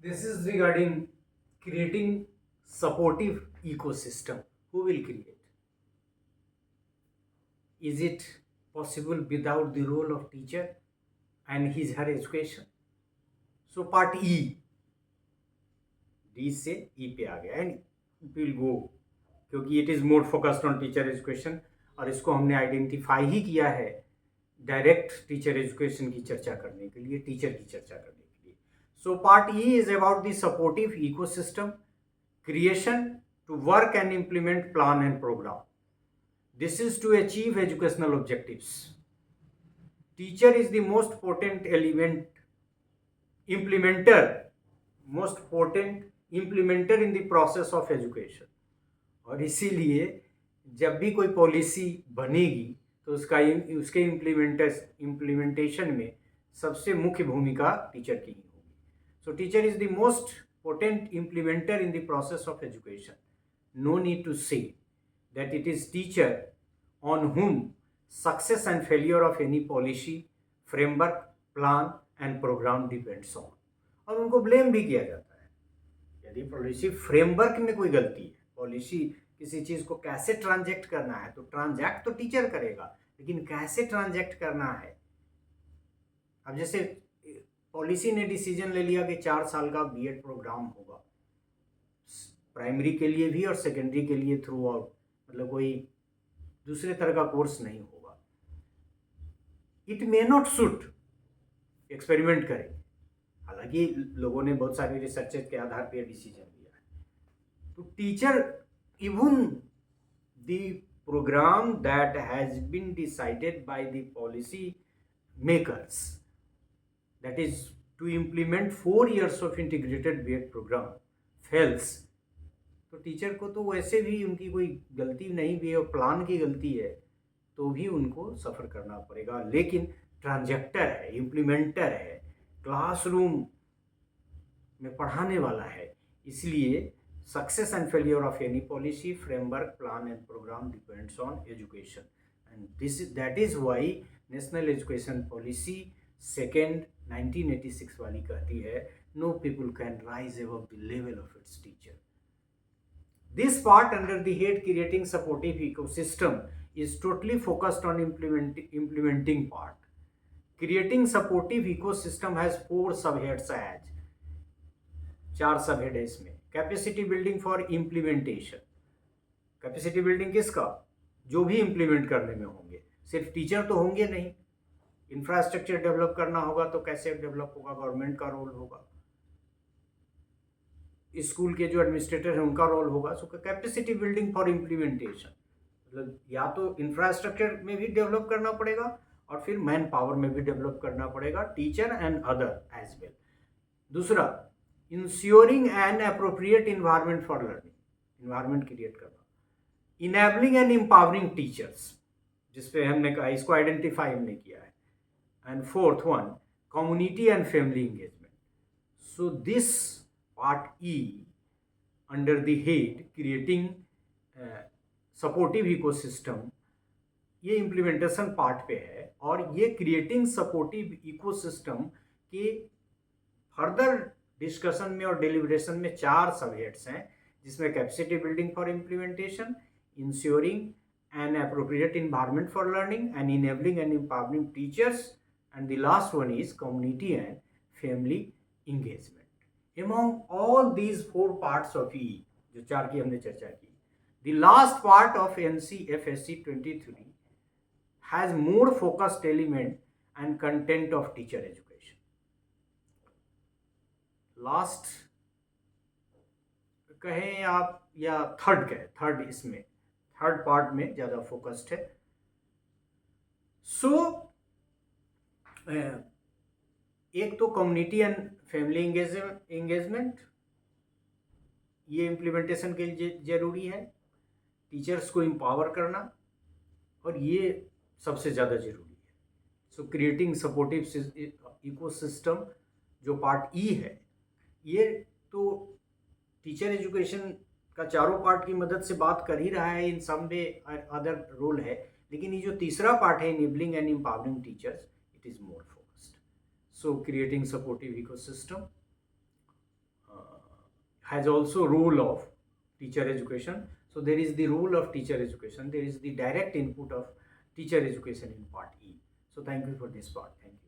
This is regarding creating supportive ecosystem. Who will create? Is it possible without the role of teacher and his her education? So part E, D से E पे आ गया and will go, क्योंकि it is more focused on teacher education और इसको हमने identify ही किया है direct teacher education की चर्चा करने के लिए, टीचर की चर्चा करने के लिए. So part E is about the supportive ecosystem creation to work and implement plan and program. This is to achieve educational objectives. Teacher is the most potent implementer in the process of education. और इसीलिए जब भी कोई policy बनेगी तो उसके implementation में सबसे मुख्य भूमिका टीचर की ही होगी. सो teacher is the most potent implementer in the process of education. No need to say that it is teacher on whom success and failure of any policy, framework, plan and program depends on. और उनको blame भी किया जाता है. यदि policy framework में कोई गलती है, पॉलिसी किसी चीज़ को कैसे ट्रांजैक्ट करना है तो ट्रांजैक्ट तो टीचर करेगा, लेकिन कैसे ट्रांजैक्ट करना है. अब जैसे पॉलिसी ने डिसीजन ले लिया कि 4 साल का बीएड प्रोग्राम होगा, प्राइमरी के लिए भी और सेकेंडरी के लिए थ्रू आउट, मतलब कोई दूसरे तरह का कोर्स नहीं होगा. It may not suit, experiment करेंगे. हालांकि लोगों ने बहुत सारे रिसर्चेस के आधार पर डिसीजन लिया है. तो teacher even the programme that has been decided by the policy makers, that is to implement 4 years of integrated B.Ed program fails, तो टीचर को तो वैसे भी उनकी कोई गलती नहीं भी है और प्लान की गलती है तो भी उनको सफ़र करना पड़ेगा. लेकिन ट्रांजैक्टर है, इम्प्लीमेंटर है, क्लासरूम में पढ़ाने वाला है, इसलिए success and failure of any policy, framework, plan and programme depends on education. And that is why national education policy second 1986 वाली कहती है no people can rise above the level of its teacher. This part under the head creating supportive ecosystem is totally focused on implementing part. Creating supportive ecosystem has 4 subheads as 4 सबहेड है इसमें. Capacity building for implementation. Capacity building किसका? जो भी implement करने में होंगे, सिर्फ teacher तो होंगे नहीं. इंफ्रास्ट्रक्चर डेवलप करना होगा तो कैसे डेवलप होगा, गवर्नमेंट का रोल होगा, स्कूल के जो एडमिनिस्ट्रेटर हैं उनका रोल होगा. सो कैपेसिटी बिल्डिंग फॉर इम्प्लीमेंटेशन, मतलब या तो इंफ्रास्ट्रक्चर में भी डेवलप करना पड़ेगा और फिर मैन पावर में भी डेवलप करना पड़ेगा, teacher and other as well. दूसरा, ensuring an appropriate environment for learning, environment create करना. इनेबलिंग एंड एम्पावरिंग टीचर्स, जिसपे हमने कहा इसको आइडेंटिफाई हमने किया है. And fourth one, community and family engagement. So this part E under the head creating supportive ecosystem, ये इम्प्लीमेंटेशन पार्ट पे है और ये क्रिएटिंग सपोर्टिव इकोसिस्टम के फर्दर डिस्कशन में और डिलिब्रेशन में 4 सबहेड्स हैं, जिसमें capacity building for implementation, ensuring N appropriate environment for learning and enabling and empowering teachers, and the last one is community and family engagement. Among all these 4 parts of E, जो 4 की हमने चर्चा की, the last part of NCFSC 23 has more focused element and content of teacher education. Last कहें आप या third कहें, third इसमें थर्ड पार्ट में ज़्यादा फोकस्ड है. सो एक तो कम्युनिटी एंड फैमिली एंगेजमेंट, ये इम्प्लीमेंटेशन के लिए ज़रूरी है. टीचर्स को एम्पावर करना, और ये सबसे ज़्यादा ज़रूरी है. सो क्रिएटिंग सपोर्टिव इकोसिस्टम जो पार्ट ई है, ये तो टीचर एजुकेशन का चारों पार्ट की मदद से बात कर ही रहा है, इन सम वे अदर रोल है. लेकिन ये जो तीसरा पार्ट है, enabling and empowering teachers, it is more focused. So creating supportive ecosystem, has also role of teacher education. So there is the role of teacher education, there is the direct input of teacher education in part E. So thank you for this part. Thank you.